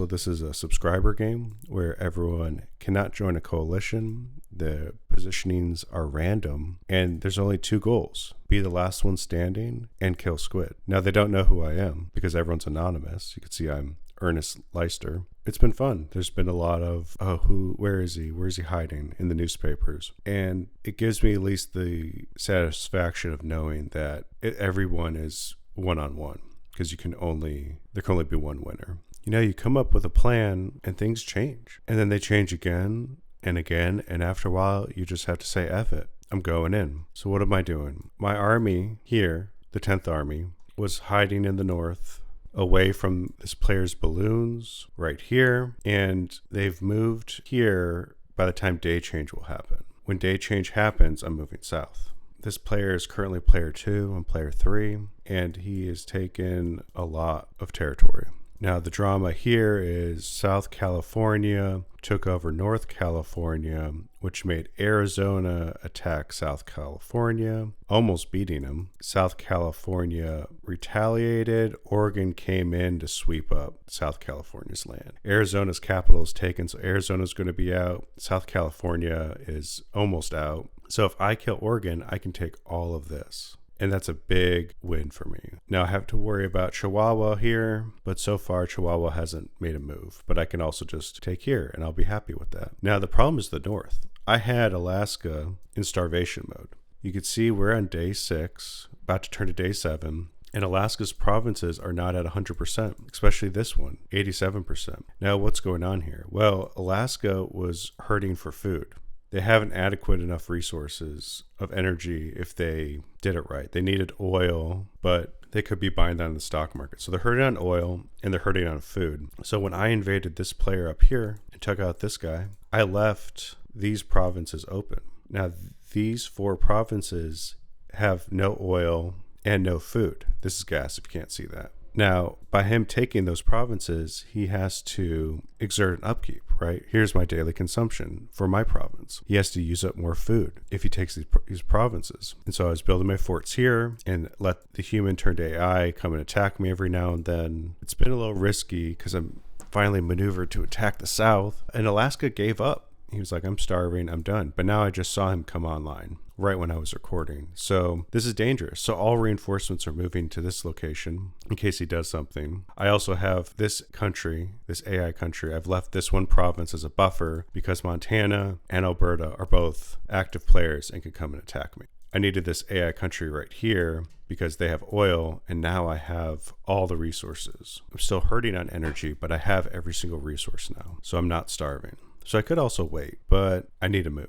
So this is a subscriber game where everyone cannot join a coalition. The positionings are random, and there's only two goals: be the last one standing and kill Squid. Now, they don't know who I am because everyone's anonymous. You can see I'm Ernest Leister. It's been fun. There's been a lot of, where is he? Where's he hiding in the newspapers? And it gives me at least the satisfaction of knowing that everyone is one-on-one, because there can only be one winner. You come up with a plan and things change, and then they change again and again, and after a while you just have to say, F it, I'm going in. So what am I doing? My army here, the 10th Army, was hiding in the north away from this player's balloons right here, and they've moved here by the time day change will happen. When day change happens, I'm moving south. This player is currently player 2 and player 3, and he has taken a lot of territory. Now, the drama here is South California took over North California, which made Arizona attack South California, almost beating them. South California retaliated. Oregon came in to sweep up South California's land. Arizona's capital is taken, so Arizona's going to be out. South California is almost out. So if I kill Oregon, I can take all of this. And that's a big win for me. Now I have to worry about Chihuahua here, but so far Chihuahua hasn't made a move. But I can also just take here, and I'll be happy with that. Now the problem is the north. I had Alaska in starvation mode. You can see we're on day 6, about to turn to day 7. And Alaska's provinces are not at 100%, especially this one, 87%. Now what's going on here? Well, Alaska was hurting for food. They haven't adequate enough resources of energy if they did it right. They needed oil, but they could be buying that in the stock market. So they're hurting on oil and they're hurting on food. So when I invaded this player up here and took out this guy, I left these provinces open. Now, these 4 provinces have no oil and no food. This is gas if you can't see that. Now, by him taking those provinces, he has to exert an upkeep, right? Here's my daily consumption for my province. He has to use up more food if he takes these provinces. And so I was building my forts here and let the human turned AI come and attack me every now and then. It's been a little risky because I'm finally maneuvered to attack the south, and Alaska gave up. He was like, I'm starving, I'm done. But now I just saw him come online right when I was recording. So this is dangerous. So all reinforcements are moving to this location in case he does something. I also have this country, this AI country. I've left this one province as a buffer because Montana and Alberta are both active players and can come and attack me. I needed this AI country right here because they have oil, and now I have all the resources. I'm still hurting on energy, but I have every single resource now. So I'm not starving. So I could also wait, but I need to move.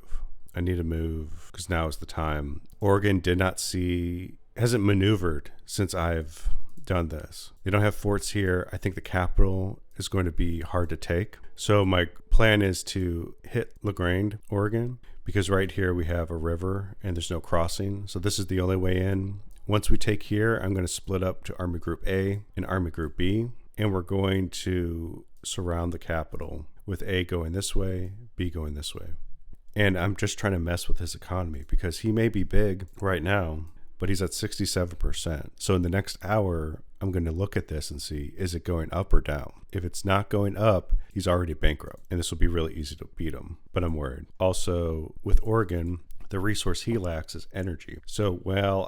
I need to move because now is the time. Oregon hasn't maneuvered since I've done this. They don't have forts here. I think the capital is going to be hard to take. So my plan is to hit LaGrange, Oregon, because right here we have a river and there's no crossing. So this is the only way in. Once we take here, I'm going to split up to Army Group A and Army Group B, and we're going to surround the capital with A going this way, B going this way. And I'm just trying to mess with his economy because he may be big right now, but he's at 67%. So in the next hour, I'm going to look at this and see, is it going up or down? If it's not going up, he's already bankrupt, and this will be really easy to beat him, but I'm worried. Also, with Oregon, the resource he lacks is energy. So while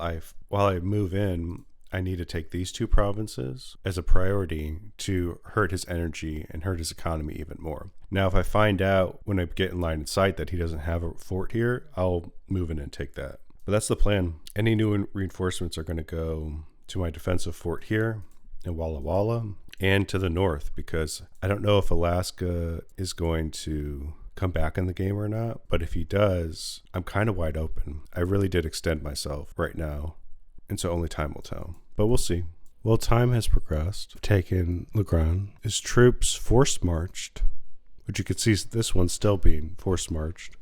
I move in, I need to take these 2 provinces as a priority to hurt his energy and hurt his economy even more. Now, if I find out when I get in line of sight that he doesn't have a fort here, I'll move in and take that. But that's the plan. Any new reinforcements are going to go to my defensive fort here in Walla Walla and to the north, because I don't know if Alaska is going to come back in the game or not. But if he does, I'm kind of wide open. I really did extend myself right now, and so only time will tell. But we'll see. Well, time has progressed. I've taken LaGrange. His troops forced marched, which you could see this one still being forced marched.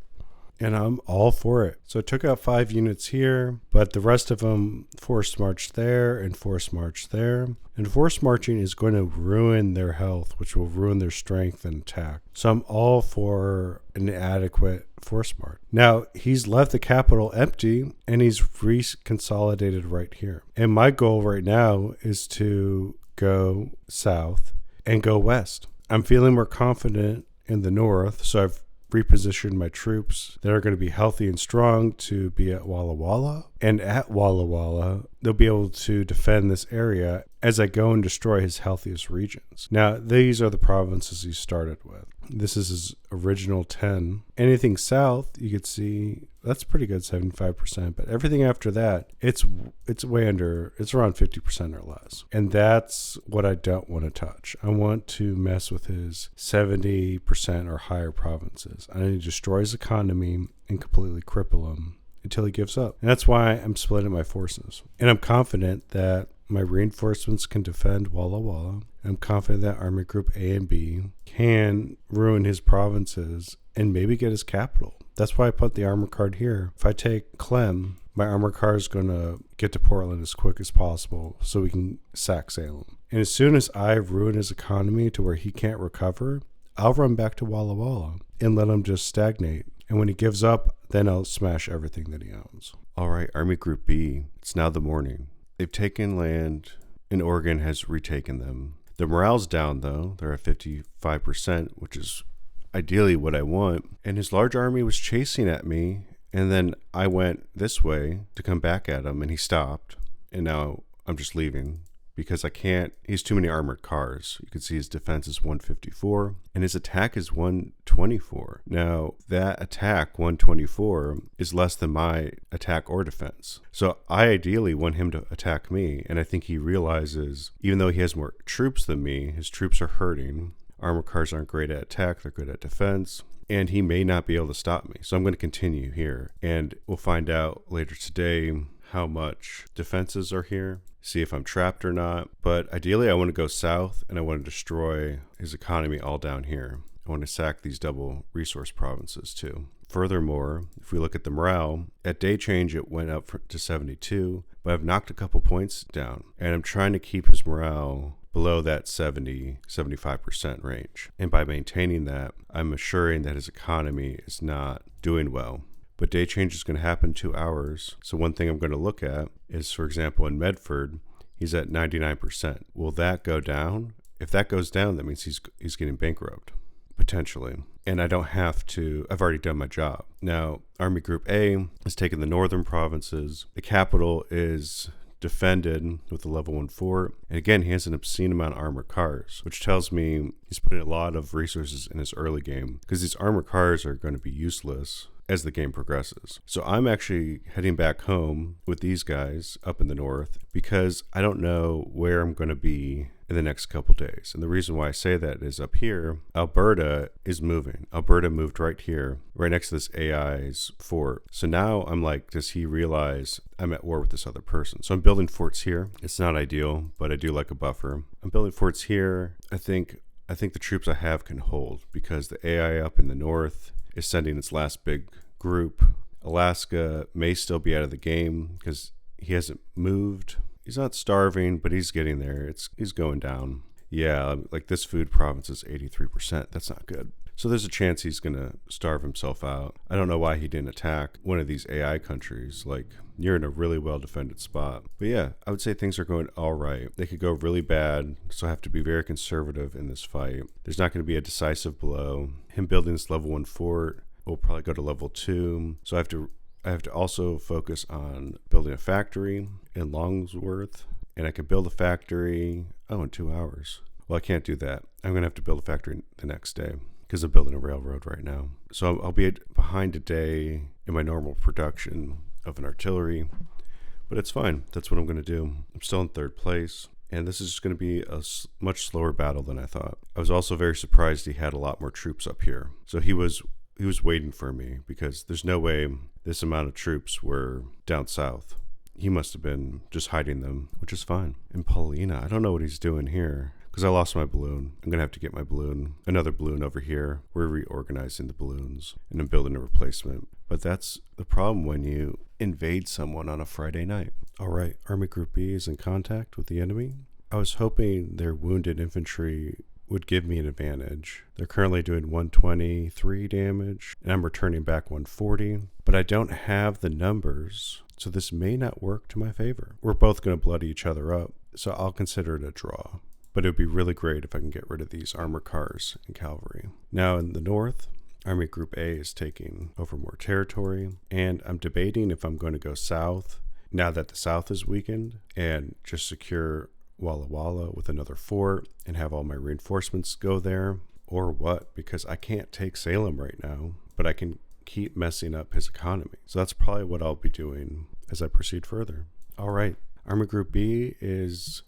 And I'm all for it. So I took out 5 units here, but the rest of them forced marched there and forced marched there. And forced marching is going to ruin their health, which will ruin their strength and attack. So I'm all for an adequate force march. Now, he's left the capital empty, and he's reconsolidated right here. And my goal right now is to go south and go west. I'm feeling more confident in the north, so I've repositioned my troops that are going to be healthy and strong to be at Walla Walla. And at Walla Walla, they'll be able to defend this area as I go and destroy his healthiest regions. Now, these are the provinces he started with. This is his original 10. Anything south, you could see that's pretty good, 75%. But everything after that, it's way under, it's around 50% or less. And that's what I don't want to touch. I want to mess with his 70% or higher provinces. I need to destroy his economy and completely cripple him until he gives up. And that's why I'm splitting my forces. And I'm confident that my reinforcements can defend Walla Walla. I'm confident that Army Group A and B can ruin his provinces and maybe get his capital. That's why I put the armor card here. If I take Clem, my armor card is going to get to Portland as quick as possible so we can sack Salem. And as soon as I ruin his economy to where he can't recover, I'll run back to Walla Walla and let him just stagnate. And when he gives up, then I'll smash everything that he owns. All right, Army Group B, it's now the morning. They've taken land, and Oregon has retaken them. The morale's down, though. They're at 55%, which is ideally what I want. And his large army was chasing at me, and then I went this way to come back at him, and he stopped. And now I'm just leaving because I can't. He has too many armored cars. You can see his defense is 154, and his attack is 124. Now, that attack, 124, is less than my attack or defense. So I ideally want him to attack me, and I think he realizes, even though he has more troops than me, his troops are hurting. Armor cars aren't great at attack, they're good at defense, and he may not be able to stop me. So I'm going to continue here, and we'll find out later today how much defenses are here, see if I'm trapped or not. But ideally, I want to go south, and I want to destroy his economy all down here. I want to sack these double resource provinces too. Furthermore, if we look at the morale, at day change it went up to 72, but I've knocked a couple points down, and I'm trying to keep his morale below that 75% range. And by maintaining that, I'm assuring that his economy is not doing well. But day change is going to happen in 2 hours. So one thing I'm going to look at is, for example, in Medford, he's at 99%. Will that go down? If that goes down, that means he's getting bankrupt, potentially. And I don't have to, I've already done my job. Now, Army Group A has taken the northern provinces. The capital is defended with a level 1 fort. And again, he has an obscene amount of armored cars, which tells me he's putting a lot of resources in his early game because these armored cars are going to be useless as the game progresses. So I'm actually heading back home with these guys up in the north because I don't know where I'm going to be in the next couple days. And the reason why I say that is up here, Alberta is moving. Alberta moved right here, right next to this AI's fort. So now I'm like, does he realize I'm at war with this other person? So I'm building forts here. It's not ideal, but I do like a buffer. I'm building forts here. I think the troops I have can hold because the AI up in the north is sending its last big group. Alaska may still be out of the game because he hasn't moved. He's not starving, but he's getting there. He's going down. Yeah, like this food province is 83%. That's not good. So there's a chance he's going to starve himself out. I don't know why he didn't attack one of these AI countries. Like, you're in a really well-defended spot. But yeah, I would say things are going all right. They could go really bad, so I have to be very conservative in this fight. There's not going to be a decisive blow. Him building this level 1 fort will probably go to level 2. So I have to also focus on building a factory in Longsworth. And I could build a factory, in 2 hours. Well, I can't do that. I'm going to have to build a factory the next day because I'm building a railroad right now. So I'll be behind a day in my normal production of an artillery, but it's fine. That's what I'm going to do. I'm still in 3rd place, and this is just going to be a much slower battle than I thought. I was also very surprised he had a lot more troops up here. So he was waiting for me because there's no way this amount of troops were down south. He must have been just hiding them, which is fine. And Paulina, I don't know what he's doing here because I lost my balloon. I'm going to have to get my balloon, another balloon over here. We're reorganizing the balloons and I'm building a replacement. But that's the problem when you invade someone on a Friday night. All right, Army Group B is in contact with the enemy. I was hoping their wounded infantry would give me an advantage. They're currently doing 123 damage, and I'm returning back 140, but I don't have the numbers, so this may not work to my favor. We're both going to bloody each other up, so I'll consider it a draw. but it would be really great if I can get rid of these armored cars and cavalry. Now in the north, Army Group A is taking over more territory, and I'm debating if I'm going to go south now that the south is weakened and just secure Walla Walla with another fort and have all my reinforcements go there, or what, because I can't take Salem right now, but I can keep messing up his economy. So that's probably what I'll be doing as I proceed further. All right, Army Group B is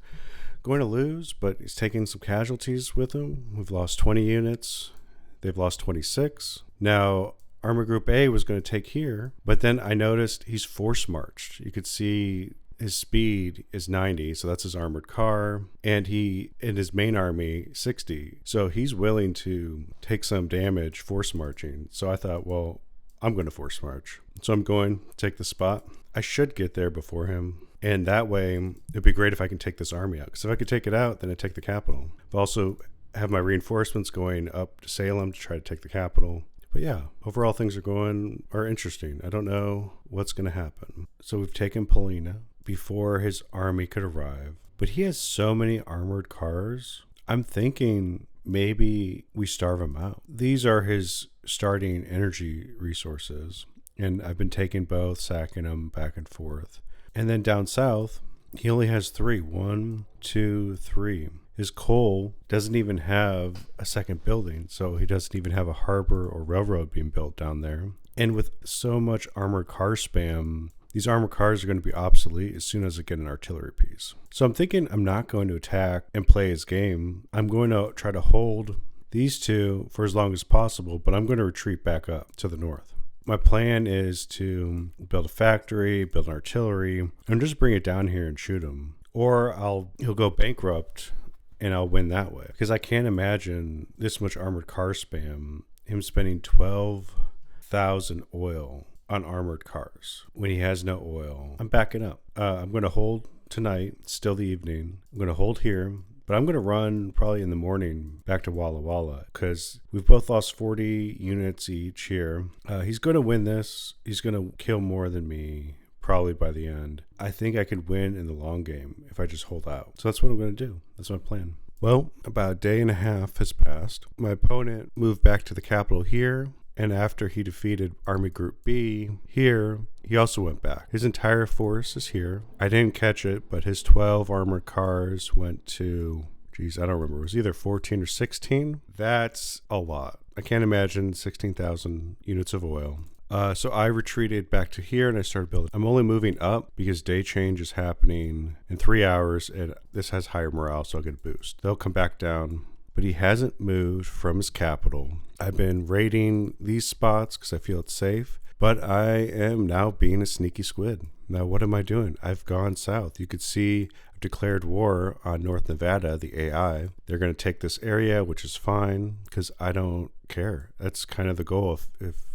going to lose, but he's taking some casualties with him. We've lost 20 units. They've lost 26. Now, Army Group A was going to take here, but then I noticed he's force marched. You could see his speed is 90, so that's his armored car, and he, in his main army, 60. So he's willing to take some damage force marching. So I thought, well, I'm going to force march. So I'm going to take the spot. I should get there before him. And that way, it'd be great if I can take this army out. Because if I could take it out, then I take the capital. But also have my reinforcements going up to Salem to try to take the capital. But yeah, overall things are interesting. I don't know what's going to happen. So we've taken Polina before his army could arrive. But he has so many armored cars. I'm thinking maybe we starve him out. These are his starting energy resources. And I've been taking both, sacking them back and forth. And then down south, he only has 3. 1, 2, 3. His coal doesn't even have a second building, so he doesn't even have a harbor or railroad being built down there. And with so much armored car spam, these armored cars are going to be obsolete as soon as I get an artillery piece. So I'm thinking I'm not going to attack and play his game. I'm going to try to hold these two for as long as possible, but I'm going to retreat back up to the north. My plan is to build a factory, build an artillery, and just bring it down here and shoot him. Or he'll go bankrupt and I'll win that way. Because I can't imagine this much armored car spam, him spending 12,000 oil on armored cars when he has no oil. I'm backing up. I'm going to hold tonight, still the evening. I'm going to hold here. But I'm going to run probably in the morning back to Walla Walla because we've both lost 40 units each here. He's going to win this. He's going to kill more than me probably by the end. I think I could win in the long game if I just hold out. So that's what I'm going to do. That's my plan. Well, about a day and a half has passed. My opponent moved back to the capital here. And after he defeated Army Group B here, he also went back. His entire force is here. I didn't catch it, but his 12 armored cars went to, I don't remember. It was either 14 or 16. That's a lot. I can't imagine 16,000 units of oil. So I retreated back to here and I started building. I'm only moving up because day change is happening in 3 hours and this has higher morale, so I'll get a boost. They'll come back down. But he hasn't moved from his capital. I've been raiding these spots because I feel it's safe, but I am now being a sneaky squid. Now, what am I doing? I've gone south. You could see I've declared war on North Nevada, the AI. They're going to take this area, which is fine because I don't care. That's kind of the goal. If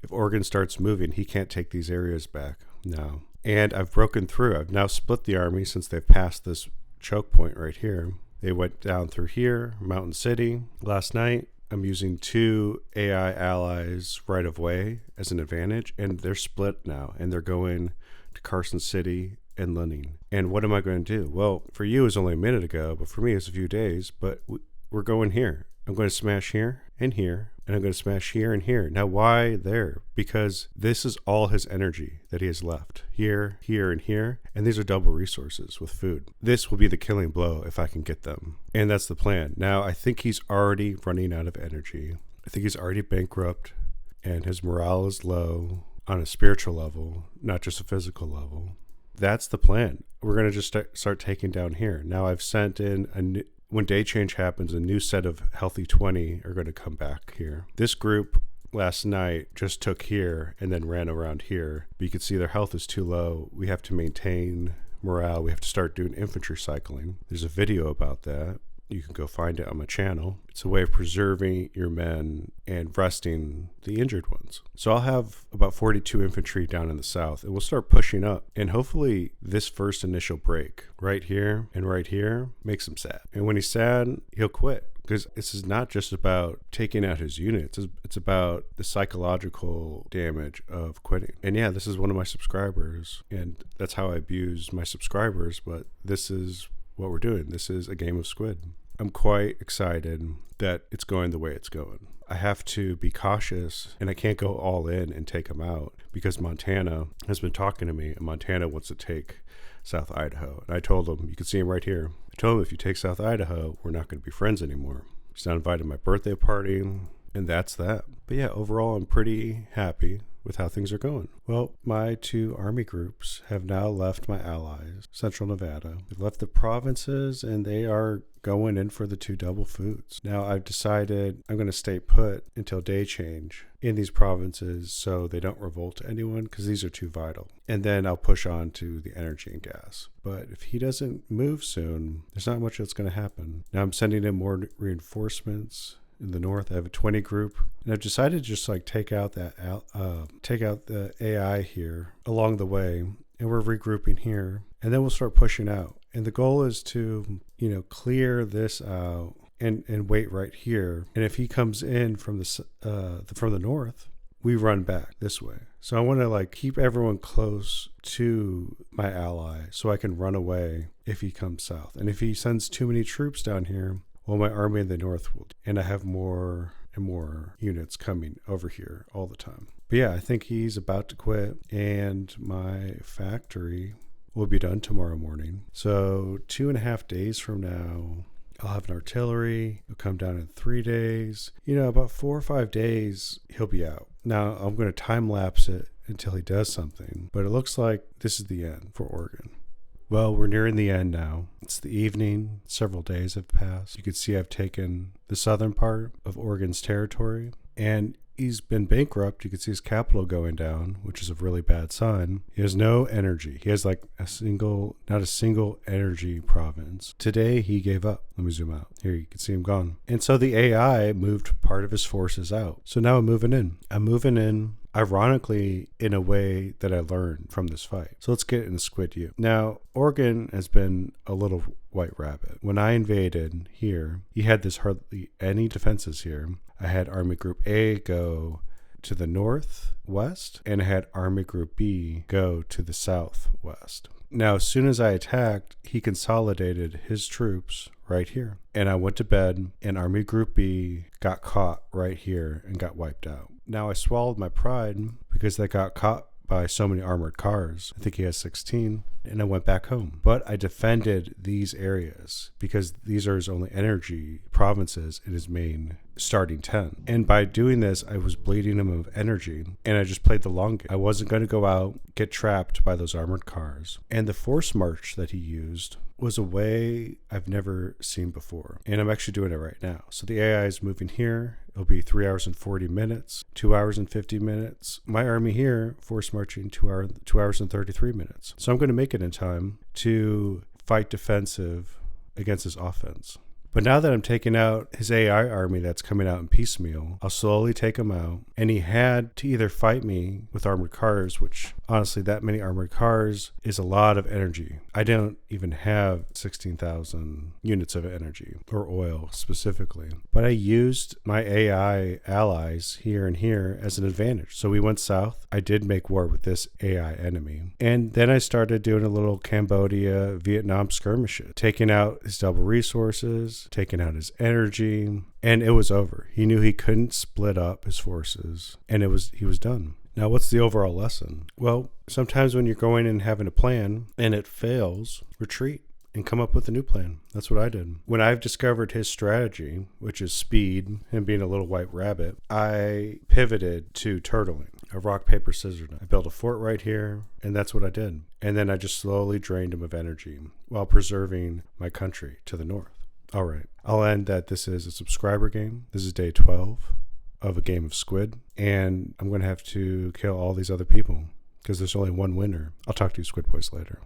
Oregon starts moving, he can't take these areas back now. And I've broken through. I've now split the army since they've passed this choke point right here. They went down through here, Mountain City. Last night, I'm using 2 AI allies right of way as an advantage, and they're split now, and they're going to Carson City and Lunning. And what am I going to do? Well, for you, it was only a minute ago, but for me, it's a few days. But we're going here. I'm going to smash here and here, and I'm going to smash here and here. Now, why there? Because this is all his energy that he has left. Here, here, and here. And these are double resources with food. This will be the killing blow if I can get them. And that's the plan. Now, I think he's already running out of energy. I think he's already bankrupt, and his morale is low on a spiritual level, not just a physical level. That's the plan. We're going to just start taking down here. Now, I've sent in when day change happens, a new set of healthy 20 are going to come back here. This group last night just took here and then ran around here. But you can see their health is too low. We have to maintain morale. We have to start doing infantry cycling. There's a video about that. You can go find it on my channel. It's a way of preserving your men and resting the injured ones. So I'll have about 42 infantry down in the south, and we'll start pushing up. And hopefully this first initial break right here and right here makes him sad. And when he's sad, he'll quit. Because this is not just about taking out his units. It's about the psychological damage of quitting. And yeah, this is one of my subscribers. And that's how I abuse my subscribers. But this is what we're doing. This is a game of Squid. I'm quite excited that it's going the way it's going. I have to be cautious, and I can't go all in and take them out because Montana has been talking to me, and Montana wants to take South Idaho. And I told him, you can see him right here. I told him, if you take South Idaho, we're not going to be friends anymore. He's not invited to my birthday party, and that's that. But yeah, overall, I'm pretty happy with how things are going. Well, my 2 army groups have now left my allies, Central Nevada. They've left the provinces, and they are going in for the 2 double foods. Now, I've decided I'm going to stay put until day change in these provinces so they don't revolt to anyone, because these are too vital. And then I'll push on to the energy and gas. But if he doesn't move soon, there's not much that's going to happen. Now, I'm sending in more reinforcements. In the north, I have a 20 group, and I've decided to just like take out the AI here along the way, and we're regrouping here, and then we'll start pushing out. And the goal is to, clear this out and wait right here. And if he comes in from the north, we run back this way. So I want to like keep everyone close to my ally so I can run away if he comes south. And if he sends too many troops down here, well, my army in the north will, and I have more and more units coming over here all the time. But yeah, I think he's about to quit, and my factory will be done tomorrow morning. So 2.5 days from now, I'll have an artillery. It'll come down in 3 days. About 4 or 5 days, he'll be out. Now, I'm going to time lapse it until he does something, but it looks like this is the end for Oregon. Well, we're nearing the end now. It's the evening. Several days have passed. You can see I've taken the southern part of Oregon's territory, and he's been bankrupt. You can see his capital going down, which is a really bad sign. He has no energy. He has like not a single energy province. Today, he gave up. Let me zoom out. Here, you can see him gone. And so the AI moved part of his forces out. So now I'm moving in. Ironically, in a way that I learned from this fight. So let's get into Squid U. Now, Oregon has been a little white rabbit. When I invaded here, he had this hardly any defenses here. I had Army Group A go to the northwest, and I had Army Group B go to the southwest. Now, as soon as I attacked, he consolidated his troops right here. And I went to bed, and Army Group B got caught right here and got wiped out. Now, I swallowed my pride because they got caught by so many armored cars. I think he has 16, and I went back home. But I defended these areas because these are his only energy provinces in his main starting 10. And by doing this, I was bleeding him of energy, and I just played the long game. I wasn't going to go out, get trapped by those armored cars. And the force march that he used was a way I've never seen before. And I'm actually doing it right now. So the AI is moving here. It'll be 3 hours and 40 minutes, 2 hours and 50 minutes. My army here, force marching 2 hours and 33 minutes. So I'm going to make it in time to fight defensive against his offense. But now that I'm taking out his AI army that's coming out in piecemeal, I'll slowly take him out. And he had to either fight me with armored cars, which honestly, that many armored cars is a lot of energy. I don't even have 16,000 units of energy or oil specifically. But I used my AI allies here and here as an advantage. So we went south. I did make war with this AI enemy. And then I started doing a little Cambodia, Vietnam skirmishes, taking out his double resources, taking out his energy, and it was over. He knew he couldn't split up his forces, and he was done. Now, what's the overall lesson? Well, sometimes when you're going and having a plan and it fails, retreat and come up with a new plan. That's what I did. When I've discovered his strategy, which is speed and being a little white rabbit, I pivoted to turtling. A rock, paper, scissors. I built a fort right here, and that's what I did. And then I just slowly drained him of energy while preserving my country to the north. All right. I'll end that this is a subscriber game. This is day 12 of a game of Squid, and I'm going to have to kill all these other people because there's only one winner. I'll talk to you Squid Boys later.